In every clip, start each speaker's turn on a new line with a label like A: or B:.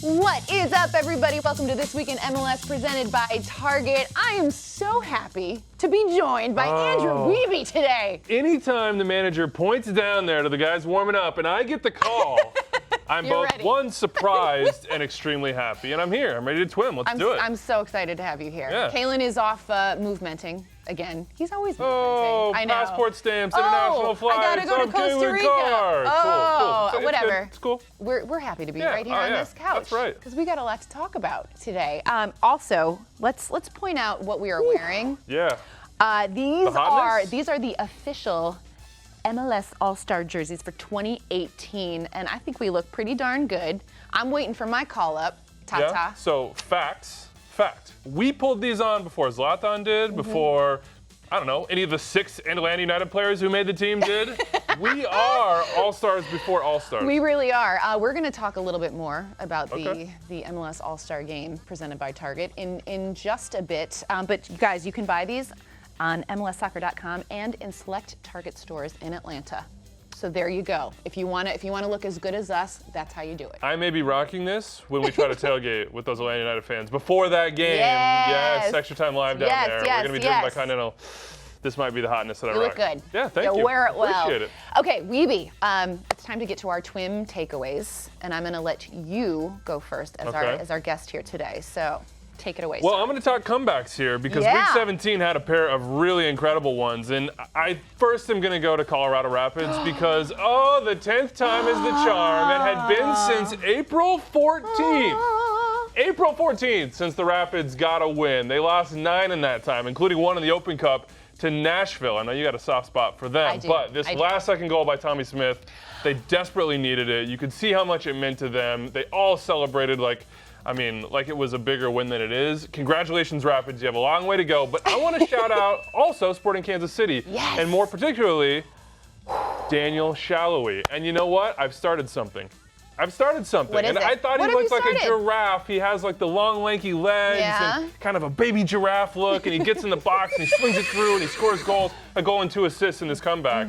A: What is up, everybody? Welcome to This Week in MLS presented by Target. I am so happy to be joined by Andrew Wiebe today.
B: Anytime the manager points down there to the guys warming up and I get the call, I'm both
A: ready.
B: one, surprised and extremely happy. And I'm here. I'm ready to twin. Let's do it.
A: I'm so excited to have you here.
B: Yeah.
A: Calen is off movementing again. He's always movementing.
B: Oh,
A: I know.
B: passport stamps, international flights.
A: I gotta go to Costa Rica.
B: Cool.
A: Whatever.
B: It's cool.
A: We're happy to be right here on this couch.
B: That's right.
A: Because we got a lot to talk about today. Also, let's point out what we are wearing.
B: Yeah.
A: These are the official MLS All-Star jerseys for 2018, and I think we look pretty darn good. I'm waiting for my call-up, Tata.
B: Yeah. So, fact. We pulled these on before Zlatan did, before, I don't know, any of the 6 Atlanta United players who made the team did. We are All-Stars before All-Stars.
A: We really are. We're going to talk a little bit more about the MLS All-Star Game presented by Target in just a bit. But you guys, you can buy these on MLSsoccer.com and in select Target stores in Atlanta. So there you go. If you want to look as good as us, that's how you do it.
B: I may be rocking this when we try to tailgate with those Atlanta United fans before that game.
A: Yes.
B: Extra time live down there. We're going to be driven by Continental. This might be the hotness that I rock.
A: You look good.
B: Yeah, thank you.
A: Wear it well.
B: Appreciate it.
A: Okay, Wiebe, it's time to get to our twin takeaways, and I'm going to let you go first as our guest here today. So take it away.
B: Well,
A: sir.
B: I'm going to talk comebacks here because Week 17 had a pair of really incredible ones. And I first am going to go to Colorado Rapids because, the 10th time is the charm. It had been since April 14th. April 14th since the Rapids got a win. They lost 9 in that time, including 1 in the Open Cup to Nashville. I know you got a soft spot for them.
A: I do.
B: But this last-second goal by Tommy Smith, they desperately needed it. You could see how much it meant to them. They all celebrated like it was a bigger win than it is. Congratulations, Rapids. You have a long way to go. But I want to shout out also Sporting Kansas City.
A: Yes.
B: And more particularly, Daniel Shalhoub. And you know what? I've started something.
A: What is
B: and
A: it?
B: I thought
A: What
B: he
A: have
B: looked
A: you
B: like a
A: started?
B: giraffe. He has like the long, lanky legs and kind of a baby giraffe look. And he gets in the box and he swings it through and he scores goals. A goal and 2 assists in this comeback.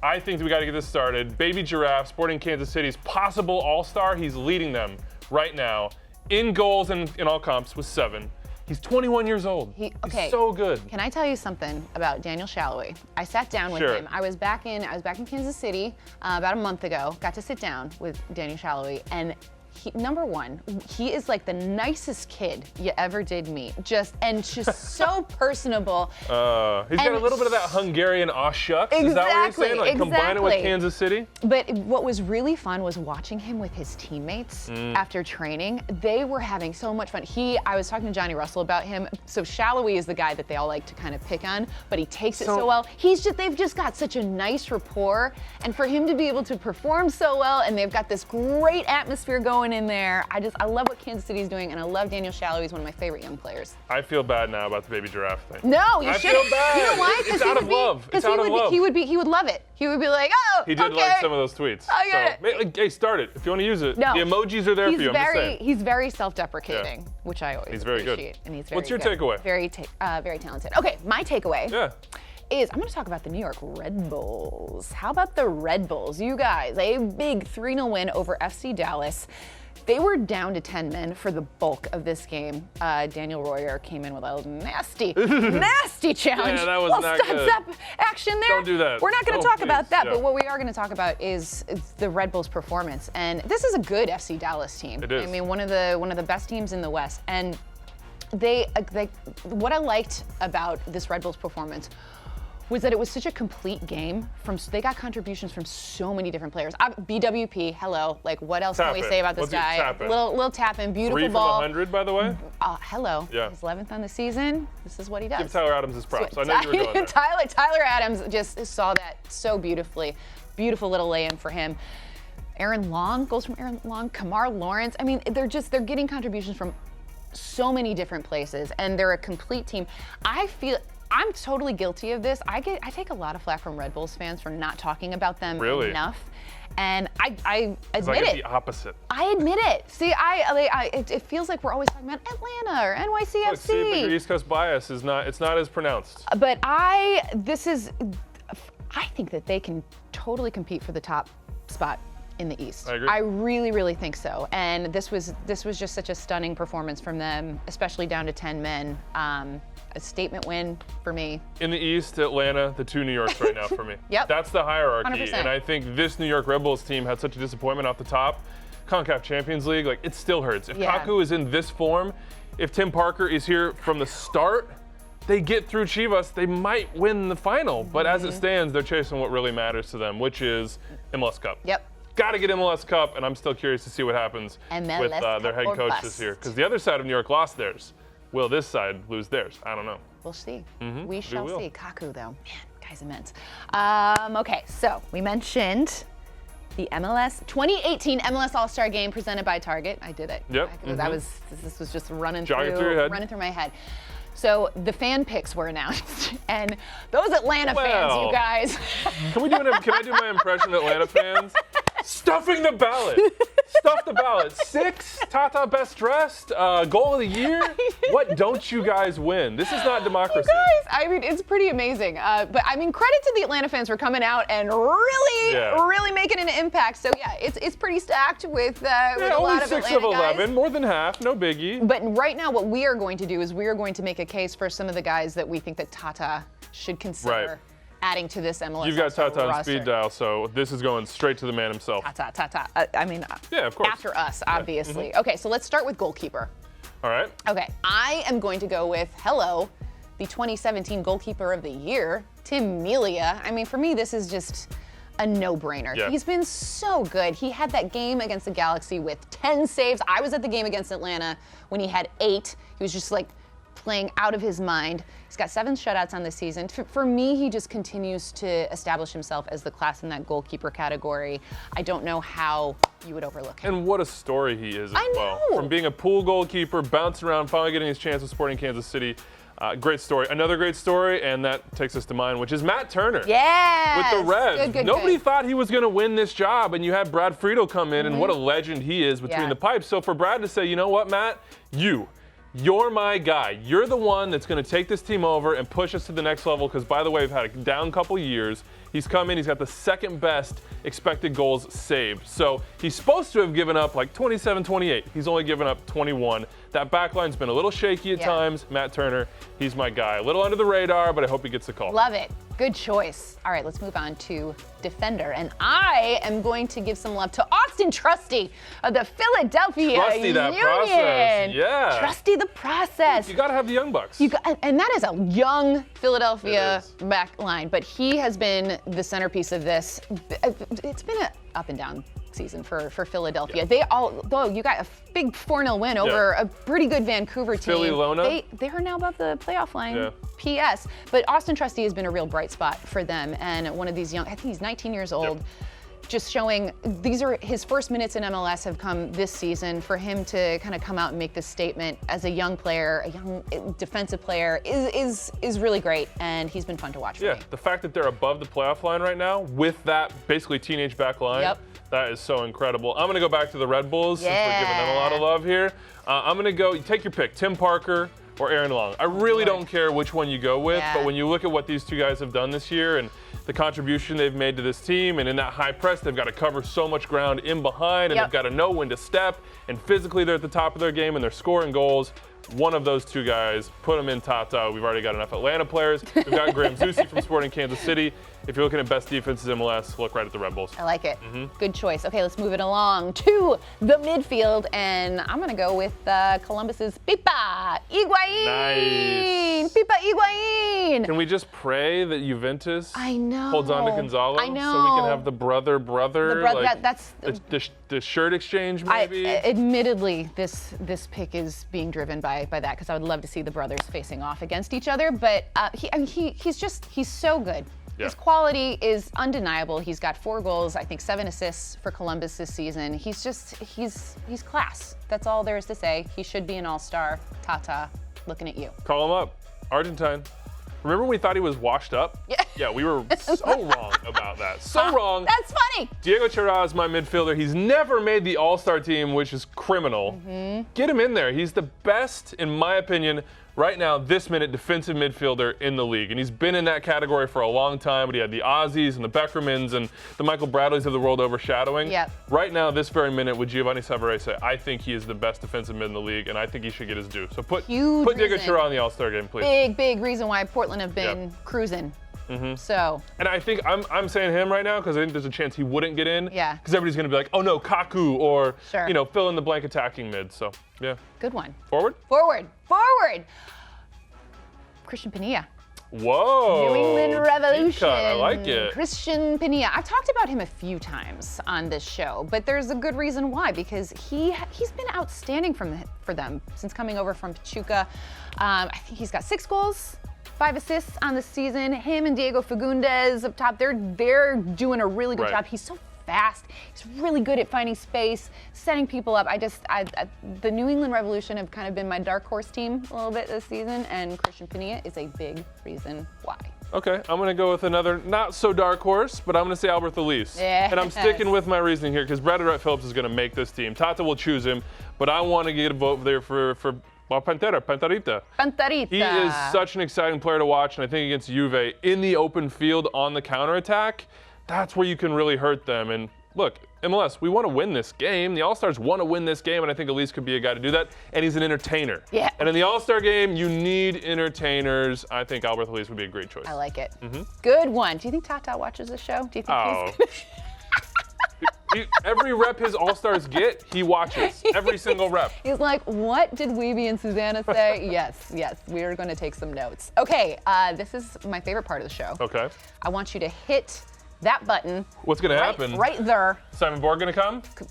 B: I think we got to get this started. Baby Giraffe, Sporting Kansas City's possible all-star. He's leading them right now in goals and in all comps with 7. He's 21 years old. He's so good.
A: Can I tell you something about Daniel Shalhoub? I sat down with him. I was back in Kansas City about a month ago. Got to sit down with Daniel Shalhoub, and number one, he is like the nicest kid you ever did meet. Just so personable.
B: He's got a little bit of that Hungarian aw shucks.
A: Exactly,
B: Is that what you're saying? Like combine it with Kansas City?
A: But what was really fun was watching him with his teammates after training. They were having so much fun. I was talking to Johnny Russell about him. So Shalhoub is the guy that they all like to kind of pick on, but he takes it so well. They've just got such a nice rapport, and for him to be able to perform so well, and they've got this great atmosphere going in there. I love what Kansas City's doing, and I love Daniel Shalhoub. He's one of my favorite young players.
B: I feel bad now about the baby giraffe thing.
A: No, you shouldn't.
B: I feel bad.
A: You know why?
B: It's out of love. It's out of love.
A: He would love it. He would be like,
B: He did like some of those tweets.
A: I get it.
B: Hey, start it if you want to use it.
A: No,
B: the emojis are there for you. I'm just saying.
A: He's very self-deprecating, which I always appreciate.
B: Good.
A: And he's very
B: What's your
A: good.
B: takeaway?
A: Very talented. Okay, my takeaway. Is I'm going to talk about the New York Red Bulls. How about the Red Bulls? You guys, a big 3-0 win over FC Dallas. They were down to 10 men for the bulk of this game. Daniel Royer came in with a nasty challenge.
B: Yeah, that was not good.
A: Step action there.
B: Don't do that.
A: We're not going to talk about that, but what we are going to talk about is the Red Bulls' performance. And this is a good FC Dallas team.
B: It is.
A: I mean, one of the best teams in the West. And what I liked about this Red Bulls performance was that it was such a complete game. They got contributions from so many different players. BWP, hello. Like, what else can we say about this guy? Little tap in, beautiful
B: 3 from
A: ball.
B: 100, by the way.
A: Hello.
B: Yeah.
A: He's 11th on the season. This is what he does.
B: Give Tyler Adams his props. I know you were going there.
A: Tyler Adams just saw that so beautifully. Beautiful little lay-in for him. Aaron Long, goes from Aaron Long. Kamar Lawrence. I mean, they're getting contributions from so many different places, and they're a complete team. I'm totally guilty of this. I take a lot of flack from Red Bulls fans for not talking about them enough. And I admit it.
B: The opposite.
A: I admit it. See, it feels like we're always talking about Atlanta or NYCFC.
B: Look, see, but your East Coast bias is not as pronounced.
A: But I think that they can totally compete for the top spot in the East.
B: I agree.
A: I really, really think so. And this was just such a stunning performance from them, especially down to 10 men. A statement win for me.
B: In the East, Atlanta, the two New Yorks right now for me.
A: Yep.
B: That's the hierarchy.
A: 100%.
B: And I think this New York Red Bulls team had such a disappointment off the top. CONCACAF Champions League, like, it still hurts. If Kaku is in this form, if Tim Parker is here from the start, they get through Chivas, they might win the final. But as it stands, they're chasing what really matters to them, which is MLS Cup.
A: Yep.
B: Got to get MLS Cup, and I'm still curious to see what happens with their head coach this year. Because the other side of New York lost theirs. Will this side lose theirs? I don't know.
A: We'll see. We
B: will.
A: shall see. Kaku, though, man, guy's immense. Okay, so we mentioned the 2018 MLS All-Star Game presented by Target. I did it.
B: Yep.
A: This was just running
B: Jogging through your head.
A: running through my head. So the fan picks were announced, and those Atlanta fans, you guys.
B: Can I do my impression of Atlanta fans? Stuffing the ballot. Stuff the ballot. 6, Tata best dressed, goal of the year. What don't you guys win? This is not democracy.
A: You guys, I mean, it's pretty amazing. But I mean, credit to the Atlanta fans for coming out and really making an impact. So yeah, it's pretty stacked with a lot of
B: 6
A: Atlanta
B: of 11,
A: guys.
B: more than half, no biggie.
A: But right now, what we are going to do is we are going to make a case for some of the guys that we think that Tata should consider adding to this MLS.
B: You've got Tata on
A: roster.
B: speed dial, so this is going straight to the man himself.
A: Tata. I mean,
B: yeah, of course.
A: after us, obviously. Okay, so let's start with goalkeeper.
B: All right.
A: Okay, I am going to go with, the 2017 goalkeeper of the year, Tim Elia. I mean, for me, this is just a no-brainer.
B: Yeah.
A: He's been so good. He had that game against the Galaxy with 10 saves. I was at the game against Atlanta when he had 8. He was just like playing out of his mind. He's got 7 shutouts on the season. For me, he just continues to establish himself as the class in that goalkeeper category. I don't know how you would overlook him.
B: And what a story he is as well.
A: know.
B: From being a pool goalkeeper, bouncing around, finally getting his chance with Sporting Kansas City. Great story. Another great story, and that takes us to mine, which is Matt Turner.
A: Yes!
B: With the Reds.
A: Good.
B: Nobody thought he was going to win this job, and you had Brad Friedel come in, and what a legend he is between the pipes. So for Brad to say, you know what, Matt, you're my guy. You're the one that's going to take this team over and push us to the next level because, by the way, we've had a down couple years. He's come in. He's got the second best expected goals saved. So he's supposed to have given up like 27, 28. He's only given up 21. That backline's been a little shaky at times. Matt Turner, he's my guy. A little under the radar, but I hope he gets the call.
A: Love it. Good choice. All right, let's move on to defender. And I am going to give some love to Austin Trusty of the Philadelphia
B: Trusty that
A: Union.
B: process. Yeah.
A: Trusty the process.
B: You got to have the young bucks.
A: And that is a young Philadelphia back line, but he has been the centerpiece of this. It's been an up and down season for Philadelphia. Yeah. You got a big 4-0 win over a pretty good Vancouver team.
B: Philly Lona.
A: They are now above the playoff line. PS. But Austin Trusty has been a real bright spot for them, and one of these young, I think he's 19 years old. Just showing, these are his first minutes in MLS have come this season. For him to kind of come out and make this statement as a young player, a young defensive player, is really great, and he's been fun to watch for me.
B: The fact that they're above the playoff line right now with that basically teenage back line, that is so incredible. I'm going to go back to the Red Bulls since we're giving them a lot of love here. I'm going to go, take your pick, Tim Parker or Aaron Long. I really don't care which one you go with, but when you look at what these two guys have done this year and the contribution they've made to this team, and in that high press, they've got to cover so much ground in behind, and they've got to know when to step, and physically they're at the top of their game, and they're scoring goals. One of those two guys, put them in Tata. We've already got enough Atlanta players. We've got Graham Zusi from Sporting Kansas City. If you're looking at best defenses in MLS, look right at the Red Bulls.
A: I like it. Good choice. Okay, let's move it along to the midfield, and I'm going to go with Columbus's Pipa Higuain.
B: Nice.
A: Pipa Higuain.
B: Can we just pray that Juventus holds on to Gonzalo?
A: I know.
B: So we can have the brother.
A: That's
B: the shirt exchange, maybe?
A: Admittedly, this pick is being driven by that, because I would love to see the brothers facing off against each other. But he's so good.
B: Yeah.
A: His quality is undeniable. He's got 4 goals, I think 7 assists for Columbus this season. He's class. That's all there is to say. He should be an all-star. Tata, looking at you.
B: Call him up. Argentine. Remember when we thought he was washed up? Yeah, we were so wrong about that. So wrong.
A: That's funny.
B: Diego Chara is my midfielder. He's never made the All-Star team, which is criminal. Get him in there. He's the best, in my opinion, right now, this minute, defensive midfielder in the league. And he's been in that category for a long time, but he had the Aussies and the Beckermans and the Michael Bradleys of the world overshadowing.
A: Yep.
B: Right now, this very minute, with Giovanni Savarese, I think he is the best defensive mid in the league, and I think he should get his due. So put Diego Chara on the All-Star game, please.
A: Big reason why Portland have been cruising. So.
B: And I think I'm saying him right now because I think there's a chance he wouldn't get in.
A: Yeah.
B: Because everybody's going to be like, oh no, Kaku, or fill in the blank attacking mid. So yeah.
A: Good one.
B: Forward.
A: Christian Pinilla.
B: Whoa.
A: New England Revolution.
B: I like it.
A: Christian Pinilla. I've talked about him a few times on this show, but there's a good reason why, because he's been outstanding for them since coming over from Pachuca. I think he's got 6 goals. 5 assists on the season. Him and Diego Fagundes up top, they're doing a really good job. He's so fast. He's really good at finding space, setting people up. The New England Revolution have kind of been my dark horse team a little bit this season, and Christian Pinilla is a big reason why.
B: Okay, I'm going to go with another not so dark horse, but I'm going to say Albert Elise.
A: Yes.
B: And I'm sticking with my reasoning here because Brad Phillips is going to make this team. Tata will choose him, but I want to get a vote there for Pantarita. He is such an exciting player to watch, and I think against Juve, in the open field on the counterattack, that's where you can really hurt them. And look, MLS, we want to win this game. The All-Stars want to win this game, and I think Elise could be a guy to do that. And he's an entertainer.
A: Yeah.
B: And in the All-Star game, you need entertainers. I think Albert Elise would be a great choice.
A: I like it. Good one. Do you think Tata watches the show? Do you think he's
B: Every rep his All-Stars get, he watches. Every single rep.
A: He's like, what did Wiebe and Susannah say? Yes, we are going to take some notes. Okay, this is my favorite part of the show.
B: Okay.
A: I want you to hit that button.
B: What's going to happen?
A: Right there.
B: Simon Borg going to come?
A: Could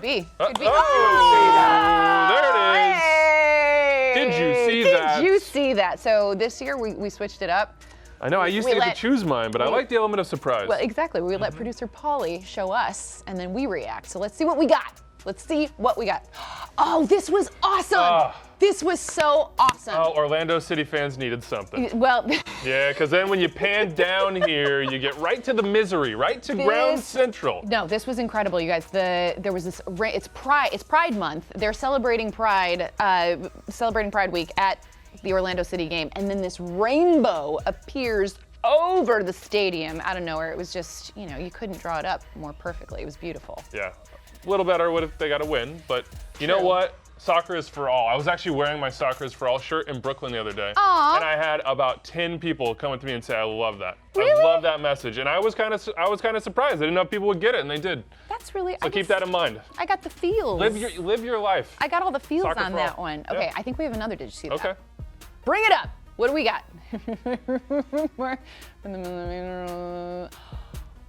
A: be. Could be.
B: Oh, there it is.
A: Hey!
B: Did you see that?
A: Did you see that? So this year we switched it up.
B: I know, I used to get to choose mine, but I like the element of surprise.
A: Well, exactly. We let producer Polly show us, and then we react. So let's see what we got. Oh, this was awesome. This was so awesome.
B: Oh, Orlando City fans needed something.
A: Well.
B: Yeah, because then when you pan down here, you get right to the misery, right to ground central.
A: No, this was incredible, you guys. There was this. It's Pride Month. They're celebrating Pride Week at the Orlando City game, and then this rainbow appears over the stadium out of nowhere. It was just, you couldn't draw it up more perfectly. It was beautiful.
B: Yeah, a little better if they got a win, but you know what? Soccer is for all. I was actually wearing my Soccer is for all shirt in Brooklyn the other day.
A: Aww.
B: And I had about 10 people come up to me and say, I love that.
A: Really?
B: I love that message. And I was kind of surprised. I didn't know if people would get it, and they did.
A: That's really.
B: So keep that in mind.
A: I got the feels.
B: Live your life.
A: I got all the feels
B: Soccer
A: on
B: for
A: that
B: all.
A: one. Okay,
B: Yeah.
A: I think we have another. Did you see that?
B: Okay.
A: Bring it up. What do we got?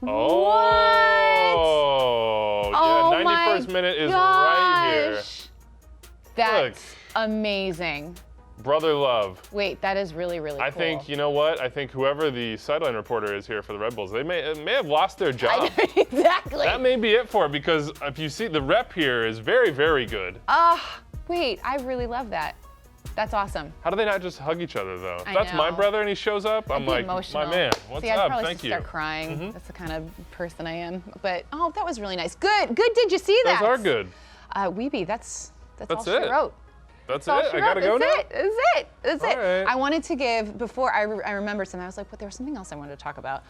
B: Oh, yeah, 91st minute is right here.
A: That's amazing.
B: Brother love.
A: Wait, that is really, really cool.
B: I think, you know what? I think whoever the sideline reporter is here for the Red Bulls, they may have lost their job.
A: Exactly.
B: That may be it for it, because if you see, the rep here is very, very good.
A: Wait, I really love that. That's awesome.
B: How do they not just hug each other, though? If
A: I
B: that's my
A: know.
B: brother and he shows up, I'm like,
A: emotional.
B: my man, what's
A: I'd
B: up?
A: probably
B: Thank you.
A: start crying. That's the kind of person I am. But, that was really nice. Good. Did you see that?
B: Those are good.
A: Wiebe, that's all she
B: it.
A: wrote.
B: That's
A: all
B: it?
A: she
B: I gotta
A: wrote.
B: go now?
A: That's
B: All
A: it.
B: right.
A: I wanted to give, before I remembered something, I was like, but there was something else I wanted to talk about.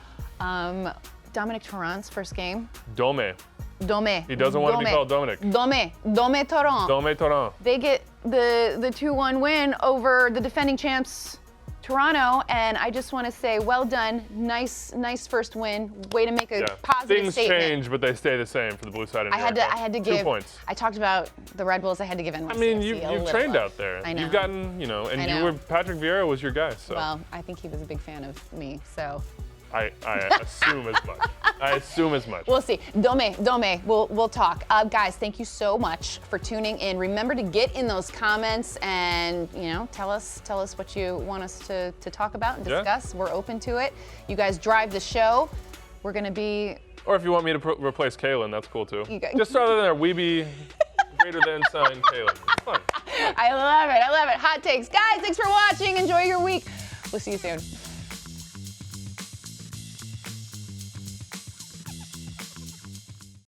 A: Dominic Torrent's first game.
B: Dome.
A: Dome.
B: He doesn't want to be called Dominic.
A: Dome Torrent.
B: Dome Torrent.
A: They get the 2-1 win over the defending champs, Toronto, and I just want to say, well done. Nice first win. Way to make a positive
B: Things
A: statement.
B: change, but they stay the same for the blue side of New York.
A: I had to give
B: 2 points.
A: I talked about the Red Bulls. I had to give NYCFC
B: I mean,
A: a
B: you've
A: little
B: trained
A: love.
B: out there.
A: I know.
B: You've gotten, and Patrick Vieira was your guy, so.
A: Well, I think he was a big fan of me, so.
B: I assume as much.
A: We'll see. Dome, we'll talk. Guys, thank you so much for tuning in. Remember to get in those comments and, tell us what you want us to talk about and discuss. Yeah. We're open to it. You guys drive the show. We're going to be...
B: Or if you want me to replace Calen, that's cool too. Just throw that in there. Wiebe greater than sign Calen. It's fun.
A: I love it. Hot takes. Guys, thanks for watching. Enjoy your week. We'll see you soon.